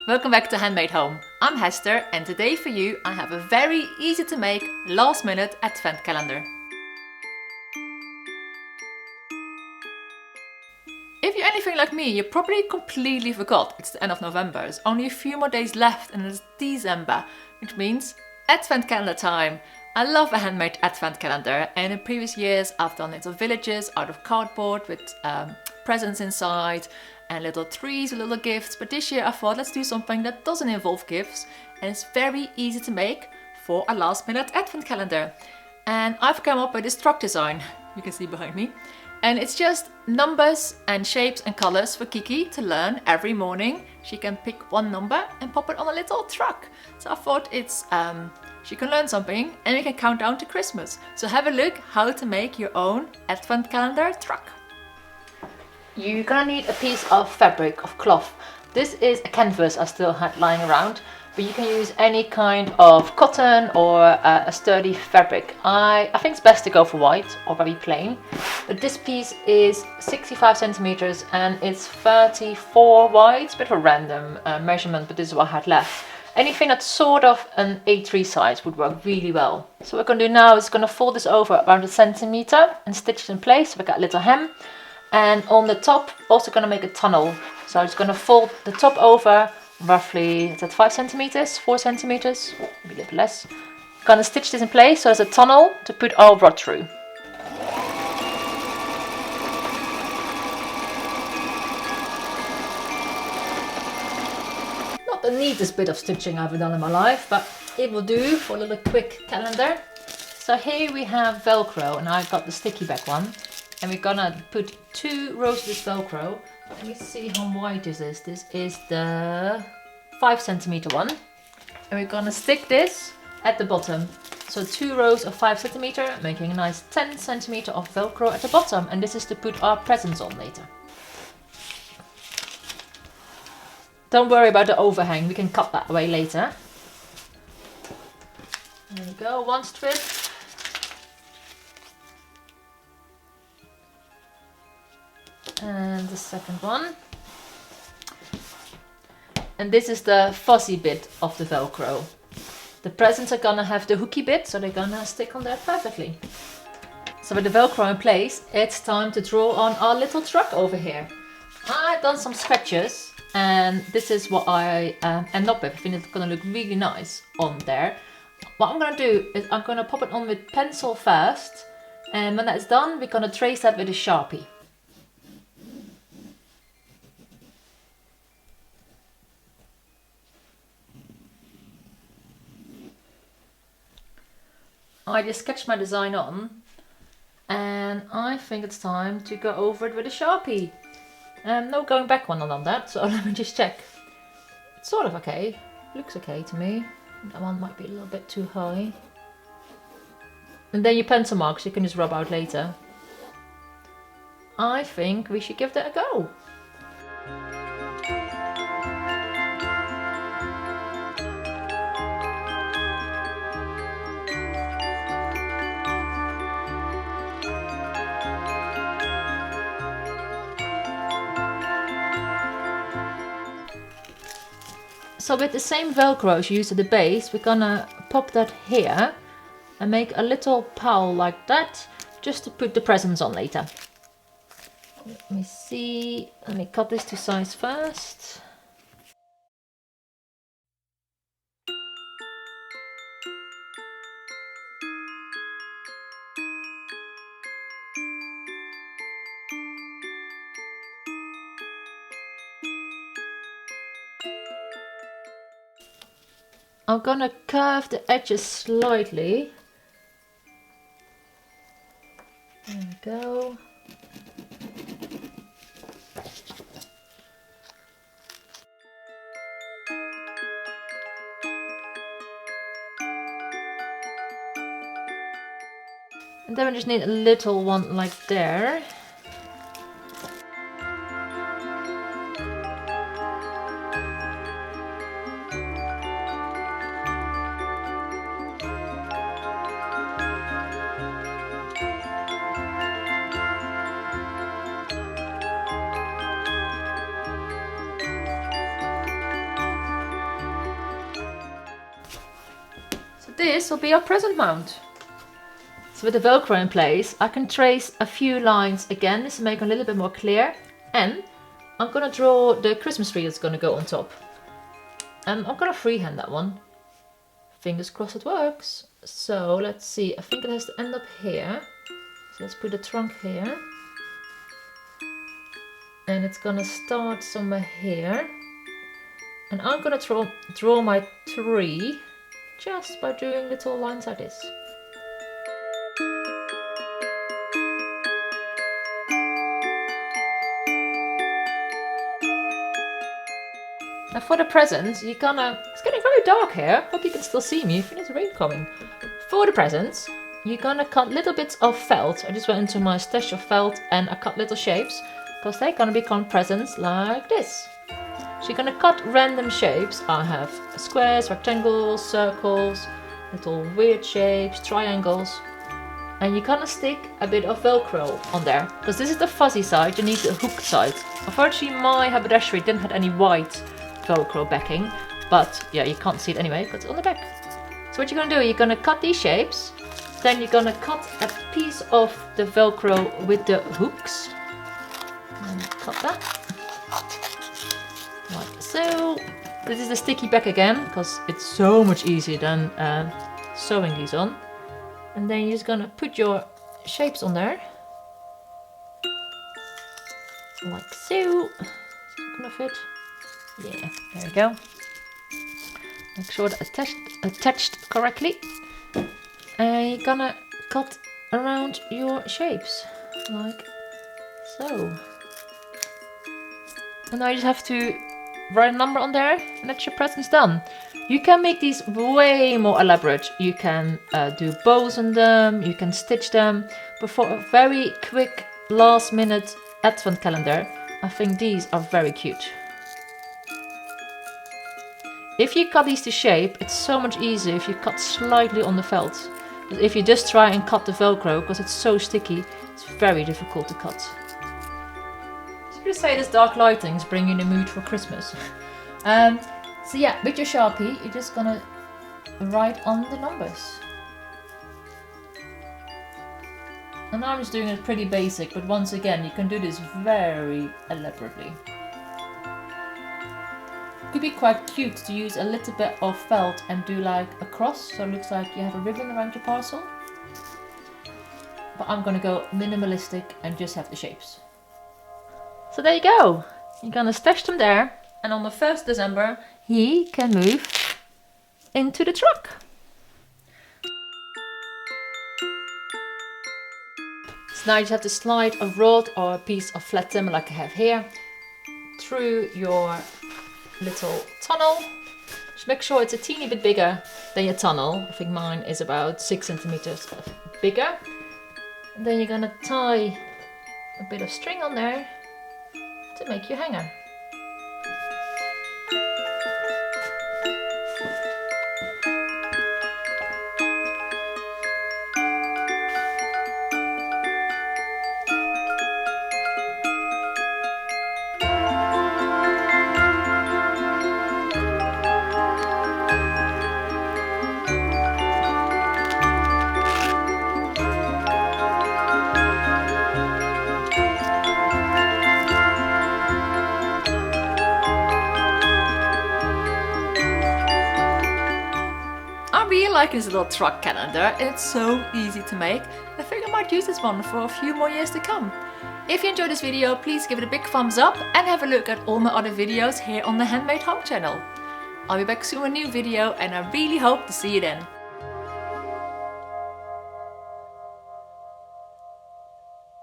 Welcome back to Handmade Home. I'm Hester and today for you I have a very easy to make last minute advent calendar. If you're anything like me, you probably completely forgot it's the end of November. There's only a few more days left and it's December, which means advent calendar time. I love a handmade advent calendar, and in previous years I've done little villages out of cardboard with presents inside and little trees with little gifts, but this year I thought let's do something that doesn't involve gifts and it's very easy to make for a last minute advent calendar. And I've come up with this truck design you can see behind me, and it's just numbers and shapes and colors for Kiki to learn every morning. She can pick one number and pop it on a little truck. So I thought it's she can learn something and we can count down to Christmas. So have a look how to make your own advent calendar truck. You're gonna need a piece of fabric, of cloth. This is a canvas I still had lying around, but you can use any kind of cotton or a sturdy fabric. I think it's best to go for white or very plain. But this piece is 65 centimeters and it's 34 wide. It's a bit of a random measurement, but this is what I had left. Anything that's sort of an A3 size would work really well. So what we're going to do now is going to fold this over around a centimeter and stitch it in place. So we got a little hem, and on the top also going to make a tunnel. So I'm just going to fold the top over roughly, is that 5 centimeters, 4 centimeters, maybe a little less. Going to stitch this in place so there's a tunnel to put our rod through. The neatest bit of stitching I've ever done in my life, but it will do for a little quick calendar. So here we have velcro, and I've got the sticky back one, and we're gonna put 2 rows of this velcro. Let me see how wide this is. This is the 5 centimeter one, and we're gonna stick this at the bottom. So 2 rows of 5 centimeter, making a nice 10 centimeter of velcro at the bottom, and this is to put our presents on later. Don't worry about the overhang, we can cut that away later. There we go, one strip. And the second one. And this is the fuzzy bit of the velcro. The presents are gonna have the hooky bit, so they're gonna stick on there perfectly. So with the velcro in place, it's time to draw on our little truck over here. I've done some sketches. And this is what I end up with. I think it's going to look really nice on there. What I'm going to do is I'm going to pop it on with pencil first. And when that's done, we're going to trace that with a sharpie. I just sketched my design on. And I think it's time to go over it with a sharpie. No going back one on that, so let me just check. It's sort of okay, looks okay to me. That one might be a little bit too high. And then your pencil marks you can just rub out later. I think we should give that a go. So with the same velcro as you used at the base, we're gonna pop that here and make a little pile like that, just to put the presents on later. Let me see, let me cut this to size first. I'm gonna curve the edges slightly. There we go. And then we just need a little one like there. this will be our present mount. So with the Velcro in place, I can trace a few lines again, just to make it a little bit more clear. And I'm gonna draw the Christmas tree that's gonna go on top. And I'm gonna freehand that one. Fingers crossed it works. So let's see, I think it has to end up here. So let's put the trunk here. And it's gonna start somewhere here. And I'm gonna draw my tree just by doing little lines like this. Now for the presents, it's getting very dark here. Hope you can still see me. I think there's rain coming. For the presents, you're gonna cut little bits of felt. I just went into my stash of felt and I cut little shapes because they're gonna become presents like this. So you're gonna cut random shapes. I have squares, rectangles, circles, little weird shapes, triangles. And you're gonna stick a bit of Velcro on there because this is the fuzzy side, you need the hooked side. Unfortunately, my haberdashery didn't have any white Velcro backing, but yeah, you can't see it anyway because it's on the back. So what you're gonna do, you're gonna cut these shapes, then you're gonna cut a piece of the Velcro with the hooks, and cut that, like so. This is the sticky back again because it's so much easier than sewing these on. And then you're just gonna put your shapes on there, like so. Is it gonna fit? Yeah, there we go. Make sure that it's attached correctly. And you're gonna cut around your shapes, like so. And now you just have to write a number on there, and that's your presents done. You can make these way more elaborate. You can do bows on them, you can stitch them. But for a very quick last minute advent calendar, I think these are very cute. If you cut these to shape, it's so much easier if you cut slightly on the felt. But if you just try and cut the Velcro, because it's so sticky, it's very difficult to cut. So you say this dark lighting is bringing the mood for Christmas. So yeah, with your Sharpie, you're just gonna write on the numbers. And I'm just doing it pretty basic, but once again, you can do this very elaborately. It could be quite cute to use a little bit of felt and do like a cross, so it looks like you have a ribbon around your parcel. But I'm gonna go minimalistic and just have the shapes. So there you go. You're gonna stash them there, and on the 1st December, he can move into the truck. So now you just have to slide a rod or a piece of flat timber like I have here through your little tunnel. Just make sure it's a teeny bit bigger than your tunnel. I think mine is about 6 centimeters bigger. And then you're gonna tie a bit of string on there to make your hanger. I really like this little truck calendar. It's so easy to make. I think I might use this one for a few more years to come. If you enjoyed this video, please give it a big thumbs up and have a look at all my other videos here on the Handmade Home channel. I'll be back soon with a new video and I really hope to see you then.